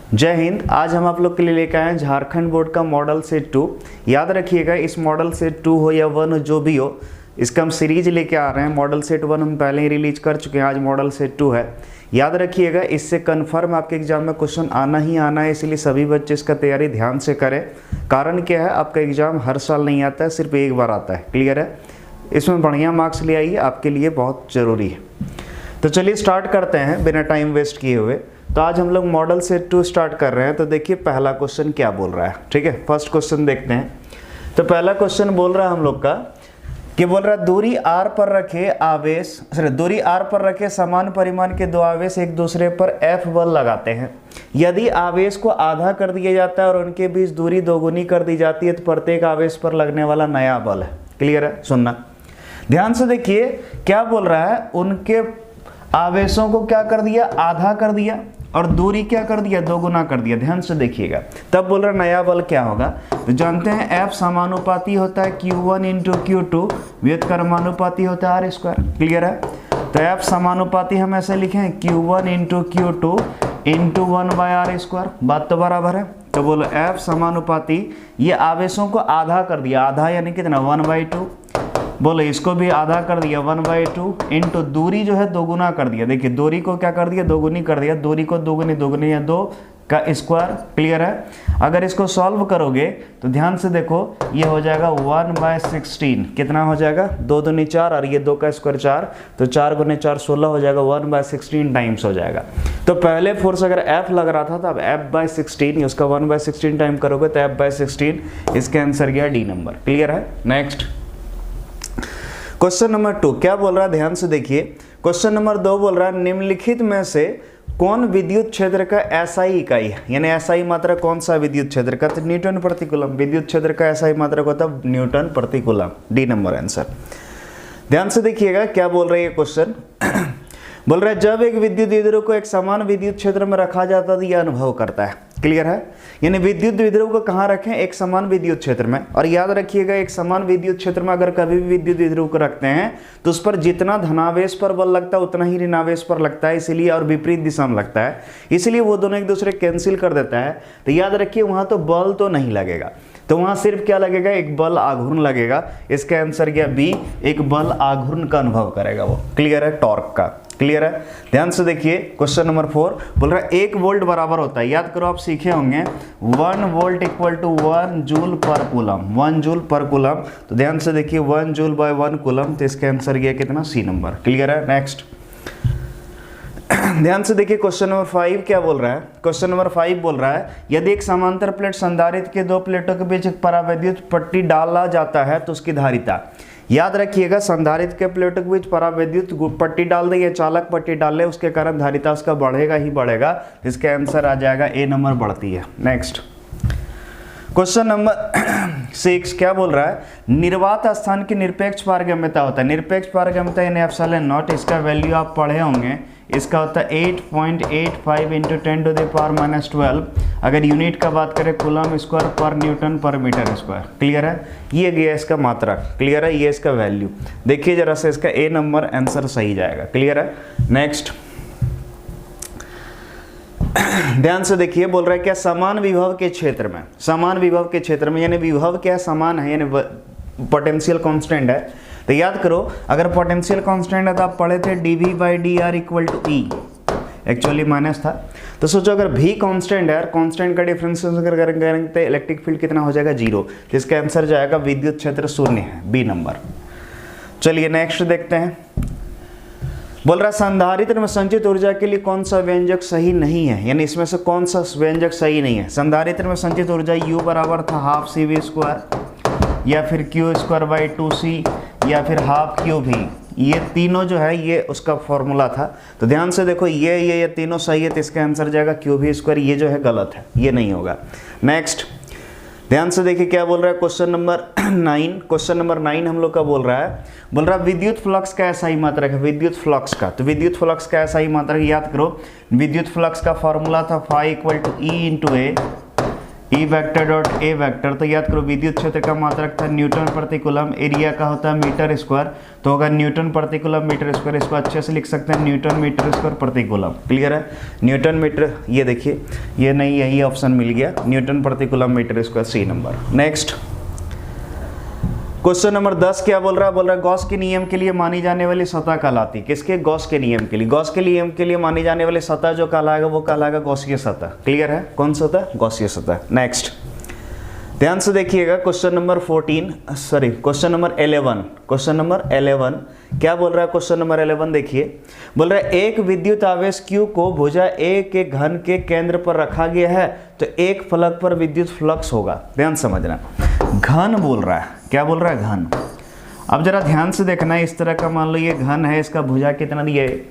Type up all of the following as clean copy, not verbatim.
जय हिंद। आज हम आप लोग के लिए लेकर आए हैं झारखंड बोर्ड का मॉडल सेट 2। याद रखिएगा, इस मॉडल सेट 2 हो या 1 हो, जो भी हो, इसका हम सीरीज लेके आ रहे हैं। मॉडल सेट 1 हम पहले ही रिलीज कर चुके हैं, आज मॉडल सेट 2 है। याद रखिएगा, इससे कन्फर्म आपके एग्जाम में क्वेश्चन आना ही आना है, इसलिए सभी बच्चे इसका तैयारी ध्यान से करें। कारण क्या है, आपका एग्जाम हर साल नहीं आता है, सिर्फ एक बार आता है। क्लियर है? इसमें बढ़िया मार्क्स ले आइए, आपके लिए बहुत ज़रूरी है। तो चलिए स्टार्ट करते हैं बिना टाइम वेस्ट किए हुए। तो आज हम लोग मॉडल सेट 2 स्टार्ट कर रहे हैं। तो देखिए पहला क्वेश्चन क्या बोल रहा है। ठीक है, फर्स्ट क्वेश्चन देखते हैं। तो पहला क्वेश्चन बोल रहा है हम लोग का कि बोल रहा है दूरी r पर रखे आवेश, दूरी r पर रखे समान परिमाण के दो आवेश एक दूसरे पर F बल लगाते हैं। यदि आवेश को आधा कर दिया जाता है और उनके बीच दूरी दोगुनी कर दी जाती है तो प्रत्येक आवेश पर लगने वाला नया बल है। क्लियर है? सुनना ध्यान से देखिए क्या बोल रहा है। उनके आवेशों को क्या कर दिया, आधा कर दिया, और दूरी क्या कर दिया, दोगुना कर दिया। ध्यान से देखिएगा, तब बोल रहा नया बल क्या होगा। तो जानते हैं F समानुपाती होता है Q1 इंटू Q2, व्युत्क्रमानुपाती होता है R²। क्लियर है? तो F समानुपाती हम ऐसे लिखें Q1 into Q2 into 1/R²। बात तो बराबर है। तो बोलो F समानुपाती, ये आवेशों को आधा कर दिया, आधा यानी कितना 1/2। बोलो इसको भी आधा कर दिया 1/2 इंटू दूरी जो है दोगुना कर दिया। देखिए दूरी को क्या कर दिया, दोगुनी कर दिया। दूरी को दोगुनी या 2 का स्क्वायर। क्लियर है? अगर इसको सॉल्व करोगे तो ध्यान से देखो, ये हो जाएगा 1/16। कितना हो जाएगा, 2 दूनी 4 और ये 2 का स्क्वायर 4, तो 4 गुने 4 16 हो जाएगा, 1/16 टाइम्स हो जाएगा। तो पहले फोर्स अगर F लग रहा था तो अब F/16, उसका 1/16 टाइम करोगे तो F/16। इसका आंसर गया डी नंबर। क्लियर है? नेक्स्ट क्वेश्चन नंबर 2 क्या बोल रहा है, ध्यान से देखिए। क्वेश्चन नंबर 2 बोल रहा है निम्नलिखित में से कौन विद्युत क्षेत्र का SI इकाई है, यानी SI मात्रक कौन सा विद्युत क्षेत्र का, तो न्यूटन प्रति कूलम। विद्युत क्षेत्र का SI मात्रक होता है न्यूटन प्रति कूलम। D number answer. ध्यान से देखिएगा क्या बोल रहा है ये क्वेश्चन। बोल रहा है जब एक विद्युत द्विध्रुव को एक समान विद्युत क्षेत्र में रखा जाता है तो यह अनुभव करता है। क्लियर है? यानी विद्युत द्विध्रुव को कहाँ रखें, एक समान विद्युत क्षेत्र में। और याद रखिएगा, एक समान विद्युत क्षेत्र में अगर कभी भी विद्युत द्विध्रुव को रखते हैं तो उस पर जितना धनावेश पर बल लगता है उतना ही ऋणावेश पर लगता है, इसलिए, और विपरीत दिशा में लगता है, इसलिए वो दोनों एक दूसरे कैंसिल कर देता है। तो याद रखिए वहां तो बल तो नहीं लगेगा, तो वहां सिर्फ क्या लगेगा, एक बल आघूर्ण लगेगा। इसका आंसर गया बी, एक बल आघूर्ण का अनुभव करेगा वो। क्लियर है? टॉर्क का। क्लियर है? ध्यान से देखिए क्वेश्चन नंबर 4 बोल रहा है 1 वोल्ट बराबर होता है, याद करो आप सीखे होंगे, 1 volt equal to 1 joule per coulomb. 1 joule per coulomb. तो ध्यान से देखिए 1 जूल बाय 1 कूलम, तो इसका आंसर गया कितना, सी नंबर। क्लियर है? नेक्स्ट ध्यान से देखिए क्वेश्चन नंबर 5 क्या बोल रहा है। क्वेश्चन नंबर 5 बोल रहा है यदि एक समांतर प्लेट संधारित्र के दो प्लेटों के बीच एक परावैद्युत पट्टी डाला जाता है तो उसकी धारिता। याद रखिएगा, संधारित्र के प्लेटों के बीच परावैद्युत पट्टी डाल दे या चालक पट्टी डाल दे, उसके कारण धारिता उसका बढ़ेगा ही बढ़ेगा। इसका आंसर आ जाएगा ए नंबर, बढ़ती है। नेक्स्ट क्वेश्चन नंबर 6 क्या बोल रहा है, निर्वात स्थान की निरपेक्ष पारगम्यता होता है। निरपेक्ष पारगम्यता यानी एप्सिलॉन नॉट, इसका वैल्यू आप पढ़े होंगे, इसका होता है 8.85 इंटू 10⁻⁻12। अगर यूनिट का बात करें कूलम स्क्वायर पर न्यूटन पर मीटर स्क्वायर। क्लियर है? ये गया इसका मात्रक। क्लियर है? ये इसका वैल्यू। देखिए जरा से, इसका ए नंबर आंसर सही जाएगा। क्लियर है? नेक्स्ट ध्यान से देखिए, बोल रहा है क्या समान विभव के क्षेत्र में, समान विभव के क्षेत्र में, यानी विभव क्या है, समान है, यानी पोटेंशियल कांस्टेंट है। तो याद करो, अगर पोटेंशियल कांस्टेंट है तो आप पढ़े थे dV/dr equal to E, actually minus था। तो सोचो अगर V कांस्टेंट है, कांस्टेंट का डिफरेंस करेंगे तो इलेक्ट्रिक फील्ड कितना हो जाएगा, 0। तो इसका आंसर जाएगा विद्युत क्षेत्र 0 है, बी नंबर। चलिए नेक्स्ट देखते हैं। बोल रहा संधारित्र में संचित ऊर्जा के लिए कौन सा व्यंजक सही नहीं है, यानी इसमें से कौन सा व्यंजक सही नहीं है। संधारित्र में संचित ऊर्जा U बराबर था 12CV², या फिर Q²/2C, या फिर 12QV। ये तीनों जो है ये उसका फॉर्मूला था। तो ध्यान से देखो, ये तीनों सही है, तो इसका आंसर जाएगा QV²। ये जो है गलत है, ये नहीं होगा। नेक्स्ट ध्यान से देखिए क्या बोल रहा है क्वेश्चन नंबर 9। क्वेश्चन नंबर 9 हम लोग का बोल रहा है विद्युत फ्लक्स का SI मात्रक है, विद्युत फ्लक्स का। तो विद्युत फ्लक्स का SI मात्रक याद करो, विद्युत फ्लक्स का फॉर्मूला था φ = E × A E vector dot A vector, तो याद करो विद्युत क्षेत्र का मात्रक था न्यूटन प्रति कूलम, एरिया का होता है मीटर स्क्वायर, तो होगा न्यूटन प्रति कूलम मीटर स्क्वायर। इसको अच्छे से लिख सकते हैं न्यूटन मीटर स्क्वायर प्रति कूलम। क्लियर है, न्यूटन मीटर, ये देखिए ये नहीं, यही ऑप्शन मिल गया, न्यूटन प्रति coulomb metre square, C number. Next question number 10 क्या बोल रहा है? बोल रहा है गॉस के नियम के लिए मानी जाने वाली सतह कहलाती, किसके? गॉस के नियम के लिए। गॉस के नियम के लिए मानी जाने वाली सतह जो कहलाएगा वो कहलाएगा गॉसीय सतह। क्लियर है, कौन सतह? गॉसीय सतह। नेक्स्ट ध्यान से देखिएगा question number 14, sorry question number 11, question number 11 क्या बोल रहा है? क्वेश्चन नंबर 11 देखिए, बोल रहा है एक विद्युत आवेश Q को भुजा A के घन के केंद्र पर रखा गया है तो एक फलक पर विद्युत फ्लक्स होगा। ध्यान समझना, घन बोल रहा है, क्या बोल रहा है? घन। अब जरा ध्यान से देखना है, इस तरह का मान लो ये घन है, इसका भुजा कितना दिया है,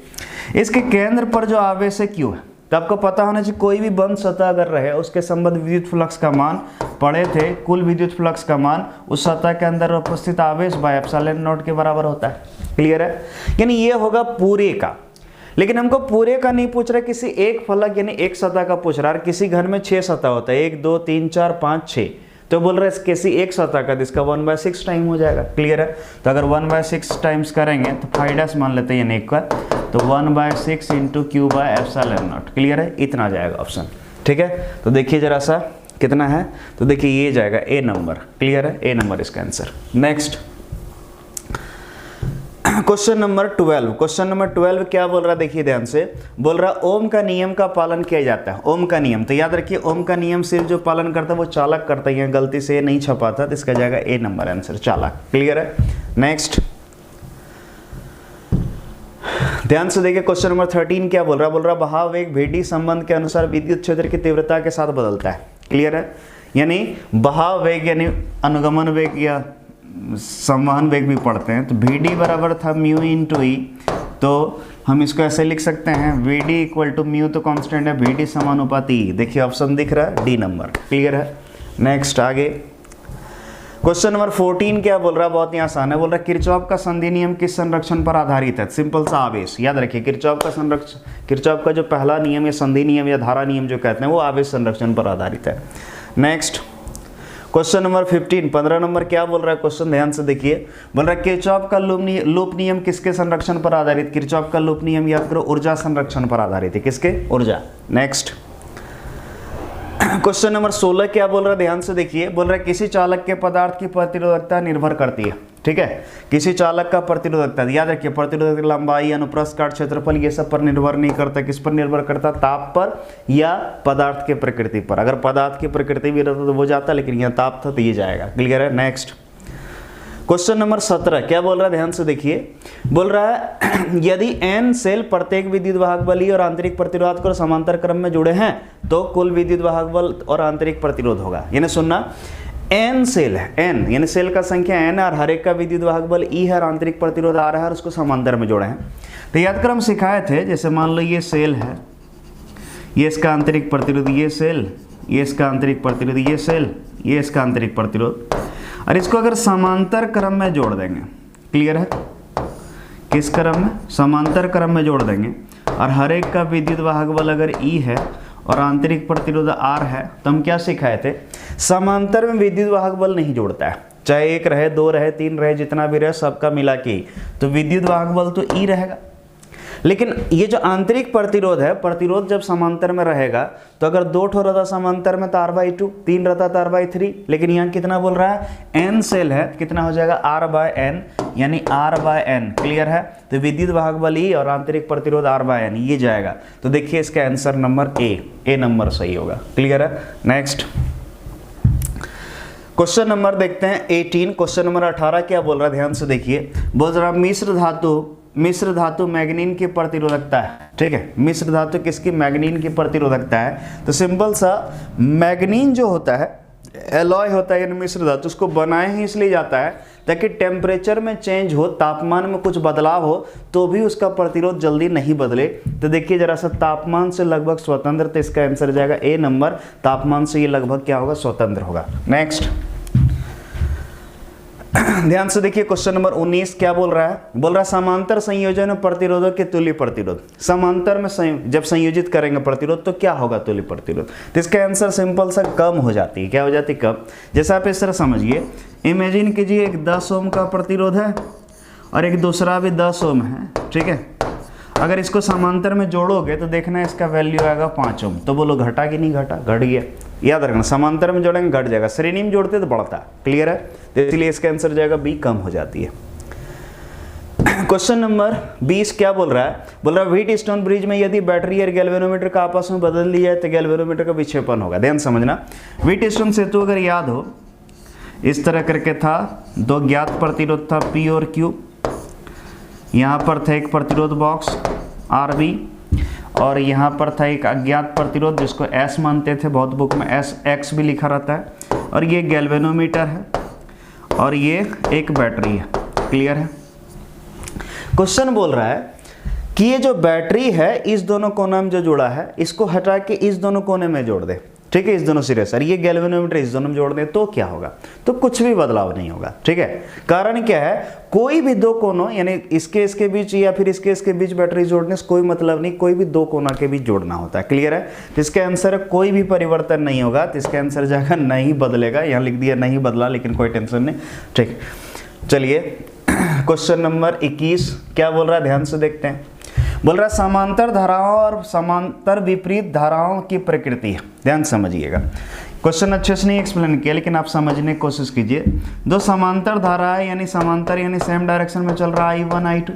इसके केंद्र पर जो आवेश है Q है, तो आपको पता होना चाहिए कोई भी बंद सतह अगर रहे उसके संबंध विद्युत फ्लक्स का मान पढ़े थे, कुल विद्युत फ्लक्स का मान उस सतह के अंदर उपस्थित आवेश बाय एप्सिलॉन नॉट के बराबर होता है। क्लियर है, यानी ये होगा पूरे का, लेकिन हमको पूरे का नहीं पूछ रहा, किसी एक फलक यानी एक सतह का पूछ रहा है। किसी घन में 6 सतह होता है, 1 2 3 4 5 6, तो बोल रहे हैं किसी एक सतह का जिसका 1/6 टाइम हो जाएगा। क्लियर है, तो अगर 1/6 टाइम्स करेंगे तो 5 मान लेते हैं, यानी एक का, तो 1/6 into Q by epsilon not. Clear है, इतना आ जाएगा ऑप्शन। ठीक है, तो देखिए जरा सा कितना है, तो देखिए ये जाएगा ए नंबर। क्लियर है, ए नंबर इसका answer. Next question number 12, question number 12 क्या बोल रहा है? देखिए ध्यान से, बोल रहा है ओम का नियम का पालन किया जाता है। ओम का नियम, तो याद रखिए ओम का नियम सिर्फ जो पालन करता है वो चालक करता है, गलती से नहीं छपा था, तो इसका जाएगा ए नंबर आंसर, चालक। क्लियर है, नेक्स्ट ध्यान से देखिए क्वेश्चन नंबर 13 क्या बोल रहा है? बोल रहा है बहाव वेग VD संबंध के अनुसार विद्युत क्षेत्र की तीव्रता के साथ बदलता है। क्लियर है, यानी बहाव वेग यानी अनुगमन वेग या संवहन वेग भी पढ़ते हैं, तो VD बराबर था म्यू इंटू ई, तो हम इसको ऐसे लिख सकते हैं VD इक्वल टू म्यू, तो कांस्टेंट है VD समानुपाती ई। देखिए ऑप्शन दिख रहा है, डी नंबर। क्लियर है, नेक्स्ट आगे क्वेश्चन नंबर 14 क्या बोल रहा है? बहुत ही आसान है, बोल रहा है किरचॉफ का संधि नियम किस संरक्षण पर आधारित है? सिंपल सा आवेश। याद रखिए किरचॉफ का जो पहला नियम या संधि नियम या धारा नियम जो कहते हैं वो आवेश संरक्षण पर आधारित है। नेक्स्ट क्वेश्चन नंबर 15, 15 नंबर क्या बोल रहा है क्वेश्चन? ध्यान से देखिए, बोल रहा है किरचॉफ का लूप नियम किसके संरक्षण पर आधारित? किरचॉफ का लूप नियम याद करो ऊर्जा संरक्षण पर आधारित है। किसके? ऊर्जा। नेक्स्ट क्वेश्चन नंबर 16 क्या बोल रहा है? ध्यान से देखिए, बोल रहा है किसी चालक के पदार्थ की प्रतिरोधकता निर्भर करती है। ठीक है, किसी चालक का प्रतिरोधकता, याद रखिए प्रतिरोधक लंबाई, अनुप्रस्थ काट, क्षेत्रफल, ये सब पर निर्भर नहीं करता। किस पर निर्भर करता? ताप पर या पदार्थ के प्रकृति पर। अगर पदार्थ की प्रकृति भी रहता तो वो जाता, लेकिन यहाँ ताप था तो ये जाएगा। क्लियर है, नेक्स्ट क्वेश्चन नंबर 17 क्या बोल रहा है? ध्यान से देखिए, बोल रहा है यदि n सेल प्रत्येक विद्युत वाहक बल और आंतरिक प्रतिरोध को समांतर क्रम में जुड़े हैं तो कुल विद्युत वाहक बल और आंतरिक प्रतिरोध होगा। यानी सुनना, n सेल है, n यानी सेल का संख्या n और हर एक का विद्युत वाहक बल E है और आंतरिक प्रतिरोध आ रहा है और उसको समांतर में जोड़े हैं। तो याद कर हम सिखाए थे, जैसे मान लो ये सेल है, ये इसका आंतरिक प्रतिरोध, ये सेल, ये इसका आंतरिक प्रतिरोध, ये सेल, ये इसका आंतरिक प्रतिरोध, और इसको अगर समांतर क्रम में जोड़ देंगे। क्लियर है, किस क्रम में? समांतर क्रम में जोड़ देंगे, और हर एक का विद्युत वाहक बल अगर E है और आंतरिक प्रतिरोध R है, तो हम क्या सिखाए थे? समांतर में विद्युत वाहक बल नहीं जोड़ता है, चाहे 1 रहे, 2 रहे, 3 रहे, जितना भी रहे सबका मिला के, तो विद्युत वाहक बल तो E रहेगा। लेकिन ये जो आंतरिक प्रतिरोध है, प्रतिरोध जब समांतर में रहेगा तो अगर 2 ठो रहता समांतर में तो R/2, 3 रहता तो R/3, लेकिन यहाँ कितना बोल रहा है? n सेल है, कितना हो जाएगा? R/n, यानी R/n। क्लियर है, तो विद्युत वाहक बल E और आंतरिक प्रतिरोध R/n, ये जाएगा। तो देखिए इसका आंसर नंबर ए नंबर सही होगा। क्लियर है, नेक्स्ट क्वेश्चन नंबर देखते हैं 18, क्वेश्चन नंबर 18 क्या बोल रहा है? ध्यान से देखिए, बोल रहा मिश्र धातु मैग्नीन की प्रतिरोधकता है। ठीक है, मिश्र धातु किसकी? मैग्नीन की प्रतिरोधकता है। तो सिंपल सा, मैग्नीन जो होता है एलॉय होता है, यानी मिश्र धातु, उसको बनाए ही इसलिए जाता है ताकि टेम्परेचर में चेंज हो, तापमान में कुछ बदलाव हो तो भी उसका प्रतिरोध जल्दी नहीं बदले। तो देखिए जरा सा, तापमान से लगभग स्वतंत्र, तो इसका आंसर जाएगा ए नंबर। तापमान से ये लगभग क्या होगा? स्वतंत्र होगा। नेक्स्ट ध्यान से देखिए क्वेश्चन नंबर 19 क्या बोल रहा है, बोल रहा है समांतर संयोजन में प्रतिरोधक के तुल्य प्रतिरोध। समांतर में जब संयोजित करेंगे प्रतिरोध तो क्या होगा, तुल्य प्रतिरोध। तो इसका आंसर सिंपल सा कम हो जाती है। क्या हो जाती है, कम। जैसे आप इस तरह समझिए, इमेजिन कीजिए एक 10 ओम का प्रतिरोध है और एक दूसरा भी 10 ओम है, ठीक है। अगर इसको समांतर में जोड़ोगे तो देखना इसका वैल्यू आएगा 5 ओम। तो बोलो घटा कि नहीं घटा, घट गया। याद रखना समांतर में जोड़ेंगे घट जाएगा, श्रेणी में जोड़ते तो बढ़ता। क्लियर है, तो इसलिए इसका आंसर जाएगा बी, कम हो जाती है। क्वेश्चन नंबर 20 क्या बोल रहा है, बोल रहा है व्हीट स्टोन ब्रिज में यदि बैटरी और गैल्वेनोमीटर का आपस में बदल दिया जाए तो गैल्वेनोमीटर का विक्षेपण होगा। ध्यान समझना, व्हीट स्टोन सेतु अगर याद हो इस तरह करके था, दो ज्ञात प्रतिरोध था P और Q, यहाँ पर था एक प्रतिरोध बॉक्स RB और यहाँ पर था एक अज्ञात प्रतिरोध जिसको S मानते थे, बहुत बुक में SX भी लिखा रहता है। और ये गैल्वेनोमीटर है और ये एक बैटरी है। क्लियर है। क्वेश्चन बोल रहा है कि ये जो बैटरी है इस दोनों कोने में जो जुड़ा है इसको हटा के इस दोनों कोने में जोड़ दे, ठीक है, इस दोनों सिरे से। ये गैल्वेनोमीटर इस दोनों में जोड़ दें तो क्या होगा, तो कुछ भी बदलाव नहीं होगा। ठीक है, कारण क्या है, कोई भी दो कोनों यानी इसके बीच या फिर इसके बीच बैटरी जोड़ने से कोई मतलब नहीं, कोई भी दो कोना के बीच जोड़ना होता है। क्लियर है, तो इसका आंसर है कोई भी परिवर्तन नहीं होगा, तो इसका आंसर जाएगा नहीं बदलेगा। यहाँ लिख दिया नहीं बदला, लेकिन कोई टेंशन नहीं। ठीक, चलिए क्वेश्चन नंबर 21 क्या बोल रहा है, ध्यान से देखते हैं। बोल रहा है समांतर धाराओं और समांतर विपरीत धाराओं की प्रकृति है। ध्यान समझिएगा, क्वेश्चन अच्छे से नहीं एक्सप्लेन किया लेकिन आप समझने की कोशिश कीजिए। दो समांतर धारा है यानी समांतर यानी सेम डायरेक्शन में चल रहा है I1 I2,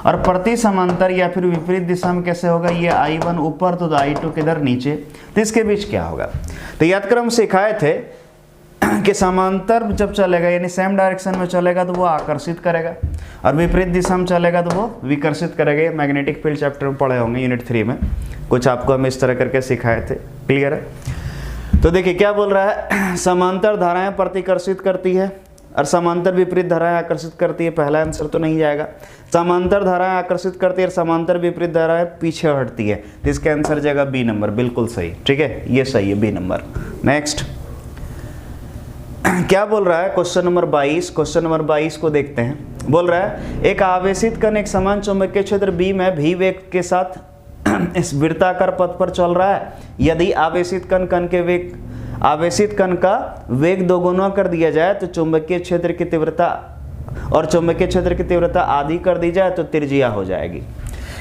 और प्रति समांतर या फिर विपरीत दिशा में कैसे होगा, ये I1 ऊपर तो I2 किधर नीचे, तो इसके बीच क्या होगा। तो याद कर हम सिखाए थे कि समांतर जब चलेगा यानी सेम डायरेक्शन में चलेगा तो वो आकर्षित करेगा और विपरीत दिशा में चलेगा तो वो विकर्षित करेगा। ये मैग्नेटिक फील्ड चैप्टर में पढ़े होंगे यूनिट 3 में, कुछ आपको हम इस तरह करके सिखाए थे। क्लियर है, तो देखिए क्या बोल रहा है, समांतर धाराएं प्रतिकर्षित करती है और समांतर विपरीत धाराएं आकर्षित करती है। पहला आंसर तो नहीं जाएगा, समांतर धाराएं आकर्षित करती है और समांतर विपरीत धाराएं पीछे हटती है, तो इसका आंसर जाएगा बी नंबर, बिल्कुल सही। ठीक है, ये सही है, बी नंबर। नेक्स्ट क्या बोल रहा है, क्वेश्चन नंबर 22। क्वेश्चन नंबर 22 को देखते हैं। बोल रहा है एक आवेशित कण एक समान चुंबकीय क्षेत्र B में भी वेग के साथ इस वृत्ताकार पथ पर चल रहा है। यदि आवेशित कण का वेग दोगुना कर दिया जाए तो चुंबकीय क्षेत्र की तीव्रता और चुंबकीय क्षेत्र की तीव्रता आधी कर दी जाए तो त्रिज्या हो जाएगी।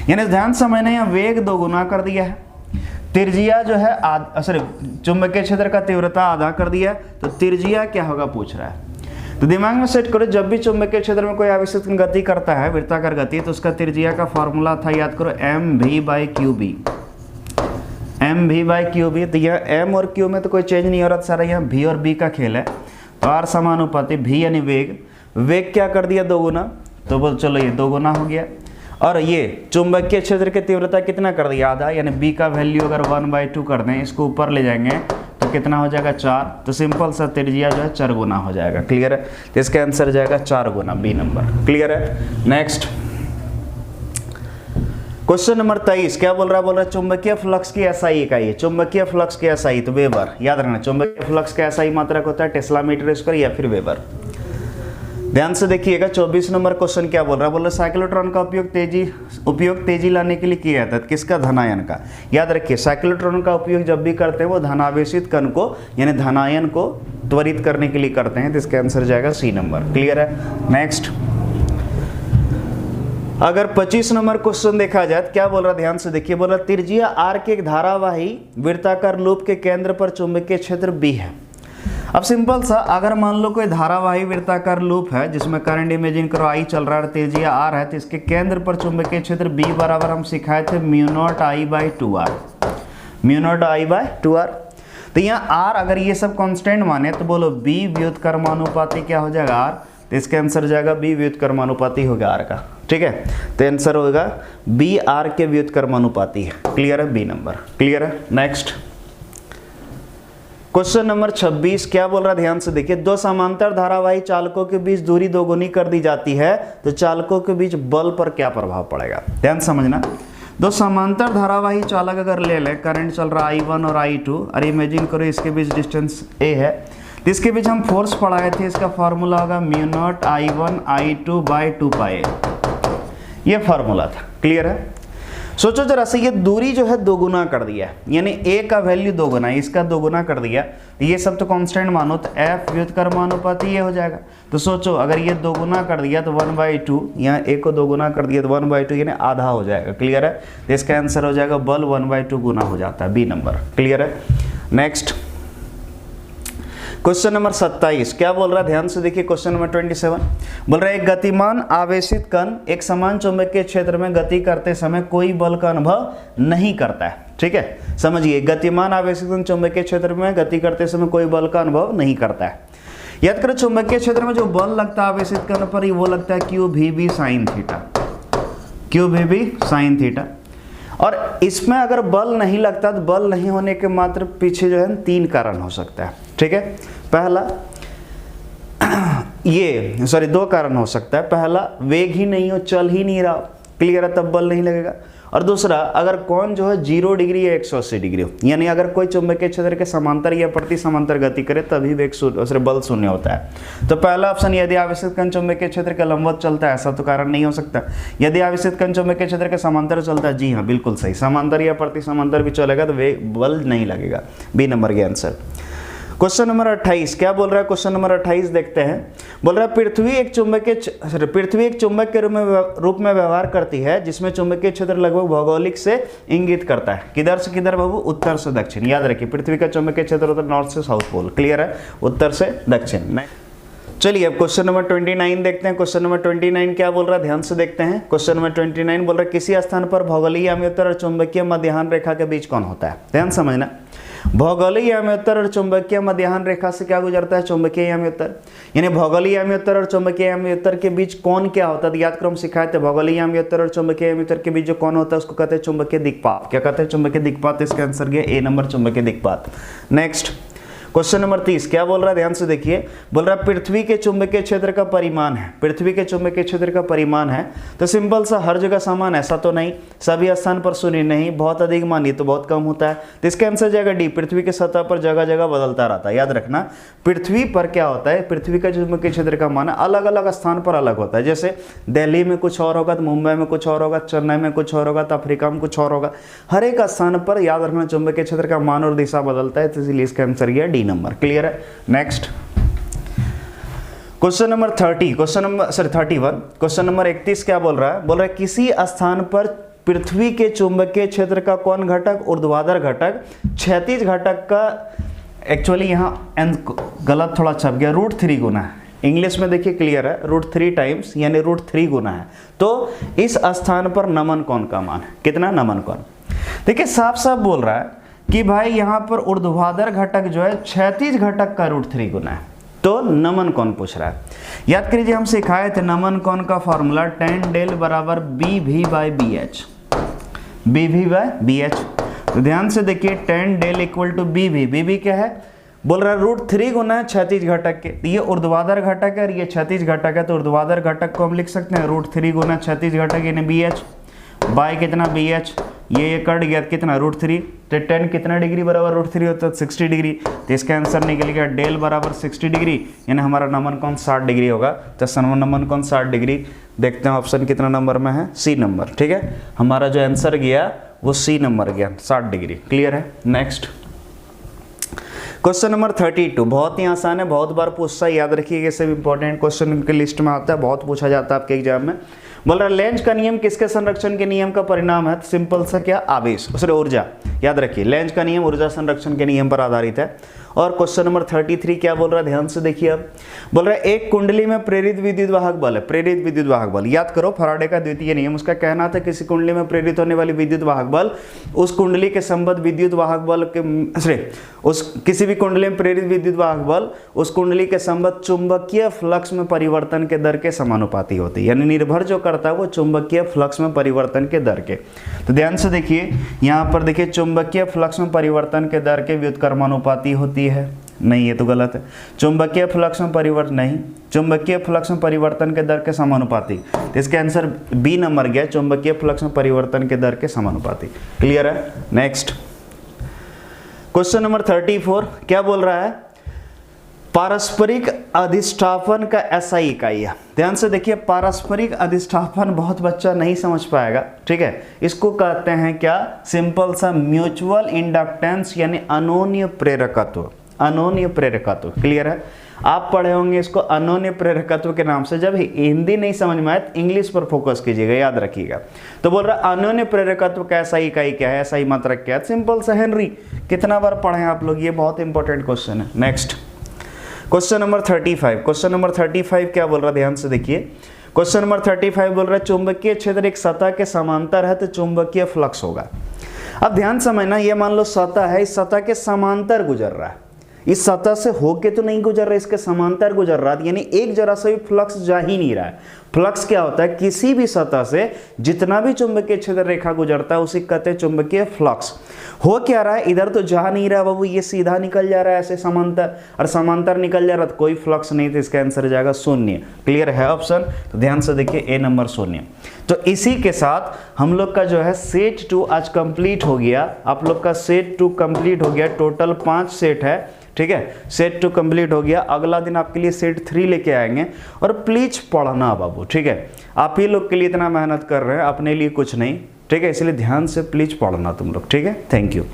यानी ध्यान समझना, यहाँ वेग दोगुना कर दिया है, त्रिज्या जो है सॉरी चुंबकीय क्षेत्र का तीव्रता आधा कर दिया, तो त्रिज्या क्या होगा पूछ रहा है। तो दिमाग में सेट करो, जब भी चुंबकीय क्षेत्र में कोई आवेशित गति करता है वृत्ताकार गति, तो उसका त्रिज्या का फॉर्मूला था, याद करो, mv/qb। mv/qb, तो यह m और q में तो कोई चेंज नहीं हो रहा, सारा यहाँ v और b का खेल है। तो r समानुपाती v यानी वेग क्या कर दिया दोगुना, तो बोल चलो ये दोगुना हो गया। और ये चुंबकीय क्षेत्र की तीव्रता कितना कर दिया, आधा, यानी b का वैल्यू अगर 1/2 कर दें, इसको ऊपर ले जाएंगे तो कितना हो जाएगा 4, तो सिंपल सा त्रिज्या जो है 4 गुना हो जाएगा। क्लियर है, तो इसका आंसर जाएगा 4 गुना, बी नंबर। क्लियर है। नेक्स्ट क्वेश्चन नंबर 23 क्या बोल रहा है, चुंबकीय फ्लक्स की SI इकाई है। चुंबकीय फ्लक्स की SI तो वेबर, याद रखना चुंबकीय फ्लक्स का SI मात्रक होता है टेस्ला मीटर स्क्वायर या फिर वेबर। ध्यान से देखिएगा 24 नंबर क्वेश्चन क्या बोल रहा है, साइक्लोट्रॉन का उपयोग तेजी लाने के लिए किया जाता है, किसका, धनायन का। याद रखिए साइक्लोट्रॉन का उपयोग जब भी करते हैं वो धनावेशित कण को यानी धनायन को त्वरित करने के लिए करते हैं, तो इसका आंसर जाएगा सी नंबर। क्लियर है। नेक्स्ट अगर 25 नंबर क्वेश्चन देखा जाए तो क्या बोल रहा है, ध्यान से देखिए, बोल रहा त्रिज्या r के एक धारावाही वृत्ताकार लूप के केंद्र पर चुंबकीय क्षेत्र B है। अब सिंपल सा, अगर मान लो कोई धारावाही वृत्ताकार लूप है जिसमें करंट इमेजिन करो I चल रहा है, त्रिज्या r है, तो इसके केंद्र पर चुंबकीय क्षेत्र B बराबर हम सिखाए थे μ0I/2r, μ0I/2r। तो यहाँ r अगर ये सब कांस्टेंट माने तो बोलो B व्युत्क्रमानुपाती क्या हो जाएगा, r, तो इसका आंसर जाएगा B व्युत्क्रमानुपाती होगा r का। ठीक है, तो आंसर होगा B r के व्युत्क्रमानुपाती है। क्लियर है, बी नंबर। क्लियर है। नेक्स्ट क्वेश्चन नंबर 26 क्या बोल रहा है, ध्यान से देखिए, दो समांतर धारावाही चालकों के बीच दूरी दोगुनी कर दी जाती है तो चालकों के बीच बल पर क्या प्रभाव पड़ेगा। ध्यान समझना, दो समांतर धारावाही चालक अगर ले लें, करंट चल रहा I1 और I2, और इमेजिन करो इसके बीच डिस्टेंस a है, तो इसके बीच हम फोर्स पढ़ाए थे, इसका फॉर्मूला होगा μ0 I1 I2 बाई 2πa, ये फॉर्मूला था। क्लियर है? सोचो जरा से, ये दूरी जो है दोगुना कर दिया है, यानी a का वैल्यू दोगुना, इसका दोगुना कर दिया, ये सब तो कांस्टेंट मानो, तो f व्युत्क्रमानुपाती ये हो जाएगा। तो सोचो अगर ये दोगुना कर दिया तो 1/2, यहाँ a को दोगुना कर दिया तो 1/2 यानी आधा हो जाएगा। क्लियर है? तो इसका आंसर हो जाएगा बल 1/2 गुना हो जाता है, बी नंबर। क्लियर है? नेक्स्ट क्वेश्चन नंबर 27 क्या बोल रहा है, ध्यान से देखिए। क्वेश्चन नंबर 27 बोल रहा है एक गतिमान आवेशित कण एक समान चुंबकीय क्षेत्र में गति करते समय कोई बल का अनुभव नहीं करता है। ठीक है, समझिए, गतिमान आवेशित कण चुंबकीय क्षेत्र में गति करते समय कोई बल का अनुभव नहीं करता है। याद करो, चुंबकीय क्षेत्र में जो बल लगता है आवेशित कण पर, वो लगता है QVB sin theta, QVB sin theta. और इसमें अगर बल नहीं लगता तो बल नहीं होने के मात्र पीछे जो है 3 कारण हो सकता है। ठीक है, पहला ये 2 कारण हो सकता है। पहला, वेग ही नहीं हो, चल ही नहीं रहा, क्लियर है, तब बल नहीं लगेगा। और दूसरा, अगर कोण जो है 0 डिग्री या 180 डिग्री हो, यानी अगर कोई चुंबकीय क्षेत्र के समांतर या प्रति समांतर गति करे तभी वेग बल शून्य होता है। तो पहला ऑप्शन, यदि आवेशित कण चुंबकीय क्षेत्र के लंबवत चलता है, ऐसा तो कारण नहीं हो सकता। यदि आवेशित कण चुंबकीय क्षेत्र के समांतर चलता है, जी हाँ बिल्कुल सही, समांतर या प्रति समांतर भी चलेगा तो वेग बल नहीं लगेगा, बी नंबर के आंसर। क्वेश्चन नंबर 28 क्या बोल रहा है, क्वेश्चन नंबर 28 देखते हैं। बोल रहा है पृथ्वी एक चुंबक के रूप में व्यवहार करती है जिसमें चुंबकीय क्षेत्र लगभग भौगोलिक से इंगित करता है। किधर से किधर बाबू? उत्तर से दक्षिण। याद रखिए, पृथ्वी का चुंबकीय क्षेत्र होता है नॉर्थ से साउथ पोल। क्लियर है? उत्तर से दक्षिण। चलिए अब क्वेश्चन नंबर 29 देखते हैं। क्वेश्चन नंबर 29 क्या बोल रहा है, ध्यान से देखते हैं। क्वेश्चन नंबर 29 बोल रहा है किसी स्थान पर भौगोलिक अम्योत्तर और चुंबकीय मध्याह्न रेखा के बीच कौन होता है। ध्यान समझना, भौगोलिक अम्योत्तर और चुंबकीय मध्याह्न रेखा से क्या गुजरता है? चुंबकीय अम्योत्तर। यानी भौगोलिक अम्योत्तर और चुंबकीय अम्योत्तर के बीच कौन क्या होता है? याद क्रम सिखाए थे, भौगोलिक अम्योत्तर और चुंबकीय अम्योत्तर के बीच जो कौन होता है उसको कहते हैं चुंबकीय दिक्पात। क्या कहते हैं? चुंबकीय दिक्पात। इसका आंसर गया ए नंबर, चुंबकीय दिक्पात। नेक्स्ट क्वेश्चन नंबर 30 क्या बोल रहा है, ध्यान से देखिए। बोल रहा है पृथ्वी के चुंबकीय क्षेत्र का परिमाण है, पृथ्वी के चुंबकीय क्षेत्र का परिमाण है। तो सिंपल सा, हर जगह समान ऐसा तो नहीं, सभी स्थान पर शून्य नहीं, बहुत अधिक मानिए तो बहुत कम होता है। तो इसका आंसर जाएगा डी, पृथ्वी के सतह पर जगह जगह बदलता रहता है। याद रखना, पृथ्वी पर क्या होता है, पृथ्वी का चुंबकीय क्षेत्र का मान अलग अलग स्थान पर अलग होता है। जैसे दिल्ली में कुछ और होगा तो मुंबई में कुछ और होगा, चेन्नई में कुछ और होगा तो अफ्रीका में कुछ और होगा। हर एक स्थान पर याद रखना चुंबकीय क्षेत्र का मान और दिशा बदलता है, तो इसलिए इसका आंसर गया डी नंबर। क्लियर है? Next question number 31। Question number 31 क्या बोल रहा है, बोल रहा है किसी स्थान पर पृथ्वी के चुंबकीय क्षेत्र का कौन घटक, ऊर्ध्वाधर घटक, क्षैतिज घटक का, एक्चुअली यहाँ गलत थोड़ा छप गया, √3 गुना है। इंग्लिश में देखिए क्लियर है, √3 टाइम्स यानी √3 गुना है। तो इस स्थान पर नमन कोण का मान है कितना? नमन कोण। देखिए साफ साफ बोल रहा है कि भाई यहाँ पर ऊर्ध्वाधर घटक जो है क्षैतिज घटक का √3 गुना है, तो नमन कोण पूछ रहा है। याद करिए, हम सिखाए थे नमन कोण का फॉर्मूला tan डेल बराबर BV/BH, BV/BH। तो ध्यान से देखिए, tan del equal to BV क्या है, बोल रहा है √3 गुना है क्षैतिज घटक के। ये ऊर्ध्वाधर घटक है और ये क्षैतिज घटक है, तो ऊर्ध्वाधर घटक को हम लिख सकते हैं √3 गुना क्षैतिज घटक यानी BH बाय कितना BH, ये कट गया कितना √3, तो tan कितना डिग्री बराबर √3 होता है 60 डिग्री। तो इसका आंसर निकल गया डेल बराबर 60 डिग्री, यानी हमारा नमन कोण 60 डिग्री होगा। तो नमन कोण 60 डिग्री। देखते हैं ऑप्शन कितना नंबर में है, सी नंबर। ठीक है, हमारा जो आंसर गया वो सी नंबर गया, 60 डिग्री। क्लियर है? नेक्स्ट क्वेश्चन नंबर 32 बहुत ही आसान है, बहुत बार पूछता है, याद रखिएगा, सब इंपॉर्टेंट क्वेश्चन के लिस्ट में आता है, बहुत पूछा जाता है आपके एग्जाम में। बोल रहा है लेंज का नियम किसके संरक्षण के नियम का परिणाम है? सिंपल सा, क्या? आवेश, ऊर्जा। याद रखिए, लेंज का नियम ऊर्जा संरक्षण के नियम पर आधारित है। और क्वेश्चन नंबर 33 क्या बोल रहा है, ध्यान से देखिए। अब बोल रहा है एक कुंडली में प्रेरित विद्युत वाहक बल है, प्रेरित विद्युत वाहक बल। याद करो, फराडे का द्वितीय नियम, उसका कहना था किसी कुंडली में प्रेरित होने वाली विद्युत वाहक बल उस कुंडली के संबद्ध विद्युत वाहक बल के किसी भी कुंडली में प्रेरित विद्युत वाहक बल उस कुंडली के संबद्ध चुंबकीय फ्लक्स में परिवर्तन के दर के समानुपाती होती है। यानी निर्भर जो करता है वो चुंबकीय फ्लक्स में परिवर्तन के दर के। तो ध्यान से देखिए, यहाँ पर देखिए चुंबकीय फ्लक्स में परिवर्तन के दर के व्युत्क्रमानुपाती होती है, नहीं ये तो गलत है। चुंबकीय फ्लक्स में परिवर्तन नहीं, चुंबकीय फ्लक्स में परिवर्तन के दर के समानुपाती। तो इसका आंसर बी नंबर गया, चुंबकीय फ्लक्स में परिवर्तन के दर के समानुपाती। क्लियर है? नेक्स्ट क्वेश्चन नंबर 34 क्या बोल रहा है, पारस्परिक अधिष्ठापन का एसआई इकाई है। ध्यान से देखिए, पारस्परिक अधिष्ठापन बहुत बच्चा नहीं समझ पाएगा, ठीक है। इसको कहते हैं क्या, सिंपल सा म्यूचुअल इंडक्टेंस यानी अनोन्य प्रेरकत्व। अनोन्य प्रेरकत्व क्लियर है, आप पढ़े होंगे इसको अनोन्य प्रेरकत्व के नाम से। जब हिंदी नहीं समझ में आए तो इंग्लिश पर फोकस कीजिएगा, याद रखिएगा। तो बोल रहा अनोन्य प्रेरकत्व का एसआई इकाई क्या है, एसआई मात्रक क्या है, सिंपल सा हेनरी। कितना बार पढ़े आप लोग, ये बहुत इंपॉर्टेंट क्वेश्चन है। Next question number 35। Question number 35 क्या बोल रहा है, ध्यान से देखिए। क्वेश्चन नंबर 35 बोल रहा है चुंबकीय क्षेत्र एक सतह के समांतर है तो चुंबकीय फ्लक्स होगा। अब ध्यान समझना, ये मान लो सतह है, इस सतह के समांतर गुजर रहा है, इस सतह से होके तो नहीं गुजर रहा है, इसके समांतर गुजर रहा है, यानी एक जरा सा भी फ्लक्स जा ही नहीं रहा है। फ्लक्स क्या होता है, किसी भी सतह से जितना भी चुंबकीय क्षेत्र रेखा गुजरता है उसी कहते हैं चुंबकीय फ्लक्स। हो क्या रहा है, इधर तो जा नहीं रहा बाबू, ये सीधा निकल जा रहा है ऐसे समांतर, और समांतर निकल जा रहा तो कोई फ्लक्स नहीं, तो इसका आंसर जाएगा शून्य। क्लियर है ऑप्शन, तो ध्यान से देखिए ए नंबर शून्य। तो इसी के साथ हम लोग का जो है सेट 2 आज कंप्लीट हो गया। आप लोग का सेट 2 कंप्लीट हो गया, टोटल 5 सेट है, ठीक है। सेट 2 कंप्लीट हो गया, अगला दिन आपके लिए सेट 3 लेके आएंगे। और प्लीज पढ़ना बाबू, ठीक है। आप ही लोग के लिए इतना मेहनत कर रहे हैं, अपने लिए कुछ नहीं, ठीक है। इसलिए ध्यान से प्लीज पढ़ना तुम लोग, ठीक है। Thank you.